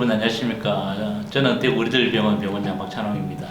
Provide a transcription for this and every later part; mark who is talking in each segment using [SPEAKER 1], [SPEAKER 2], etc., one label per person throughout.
[SPEAKER 1] 여러분 안녕하십니까. 저는 대구 우리들병원 병원장 박찬홍입니다.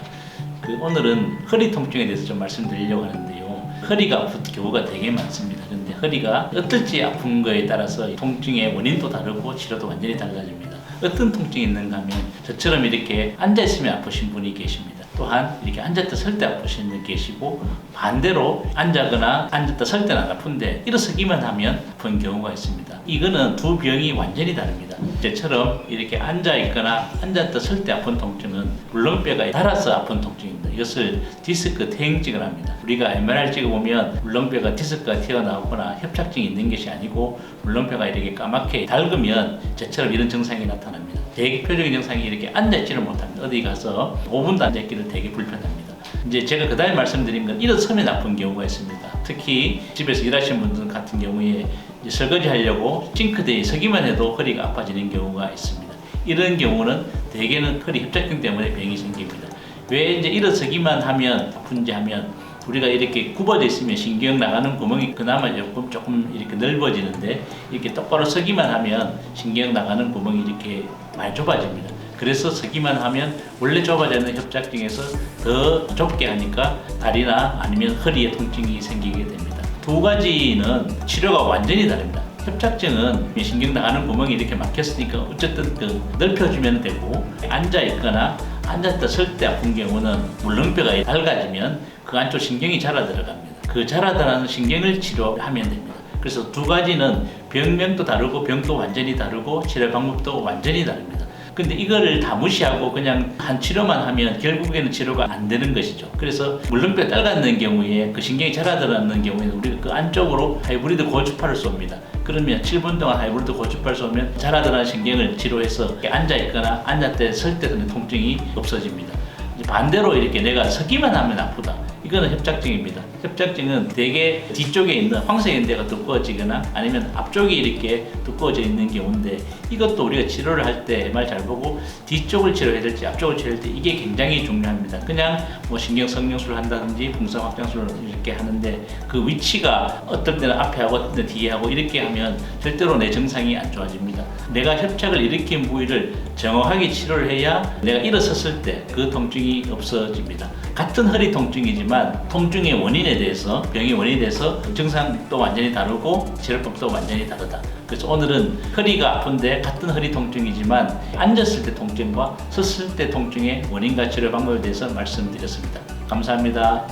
[SPEAKER 1] 오늘은 허리 통증에 대해서 좀 말씀드리려고 하는데요. 허리가 아픈 경우가 되게 많습니다. 그런데 허리가 어떨지 아픈 거에 따라서 통증의 원인도 다르고 치료도 완전히 달라집니다. 어떤 통증이 있는가 하면 저처럼 이렇게 앉아있으면 아프신 분이 계십니다. 또한 이렇게 앉았다 설 때 아프신 분이 계시고, 반대로 앉아거나 앉았다 설 때는 안 아픈데 일어서기만 하면 아픈 경우가 있습니다. 이거는 두 병이 완전히 다릅니다. 저처럼 이렇게 앉아있거나 앉았다 설 때 아픈 통증은 물렁뼈가 닳아서 아픈 통증입니다. 이것을 디스크 퇴행증을 합니다. 우리가 MRI 찍어보면 물렁뼈가 디스크가 튀어나오거나 협착증이 있는 것이 아니고 물렁뼈가 이렇게 까맣게 닳으면 저처럼 이런 증상이 나타납니다. 대표적인 증상이 이렇게 앉아있지를 못합니다. 어디 가서 5분도 앉아있기를 되게 불편합니다. 이제 제가 그다음에 말씀드린 건 일어서면 아픈 경우가 있습니다. 특히 집에서 일하시는 분들 같은 경우에 이제 설거지 하려고 싱크대에 서기만 해도 허리가 아파지는 경우가 있습니다. 이런 경우는 대개는 허리 협착증 때문에 병이 생깁니다. 왜 이제 일어서기만 하면 아픈지 하면, 우리가 이렇게 굽어져 있으면 신경 나가는 구멍이 그나마 조금 이렇게 넓어지는데, 이렇게 똑바로 서기만 하면 신경 나가는 구멍이 이렇게 많이 좁아집니다. 그래서 서기만 하면 원래 좁아지는 협착증에서 더 좁게 하니까 다리나 아니면 허리에 통증이 생기게 됩니다. 두 가지는 치료가 완전히 다릅니다. 협착증은 신경 나가는 구멍이 이렇게 막혔으니까 어쨌든 넓혀주면 되고, 앉아있거나 앉았다 설 때 아픈 경우는 물렁뼈가 닳아지면 그 안쪽 신경이 자라 들어갑니다. 그 자라 들어가는 신경을 치료하면 됩니다. 그래서 두 가지는 병명도 다르고 병도 완전히 다르고 치료 방법도 완전히 다릅니다. 근데 이거를 다 무시하고 그냥 한 치료만 하면 결국에는 치료가 안 되는 것이죠. 그래서 물렁뼈 닳는 경우에 그 신경이 자라들어가는 경우에는 우리가 그 안쪽으로 하이브리드 고주파를 쏩니다. 그러면 7분 동안 하이브리드 고주파를 쏘면 자라들어가는 신경을 치료해서 앉아있거나 앉았다 설 때는 통증이 없어집니다. 반대로 이렇게 내가 서기만 하면 아프다, 이거는 협착증입니다. 협착증은 대개 뒤쪽에 있는 황색연대가 두꺼워지거나 아니면 앞쪽이 이렇게 두꺼워져 있는 경우인데, 이것도 우리가 치료를 할 때 MR 잘 보고 뒤쪽을 치료해야 될지 앞쪽을 치료해야 될지 이게 굉장히 중요합니다. 그냥 뭐 신경성형술을 한다든지 풍선확장술을 이렇게 하는데 그 위치가 어떨 때는 앞에 하고 어떨 때는 뒤에 하고 이렇게 하면 절대로 내 증상이 안 좋아집니다. 내가 협착을 일으킨 부위를 정확하게 치료를 해야 내가 일어섰을 때 그 통증이 없어집니다. 같은 허리 통증이지만 통증의 원인에 대해서, 병의 원인에 대해서 증상도 완전히 다르고 치료법도 완전히 다르다. 그래서 오늘은 허리가 아픈데 같은 허리 통증이지만 앉았을 때 통증과 섰을 때 통증의 원인과 치료 방법에 대해서 말씀드렸습니다. 감사합니다.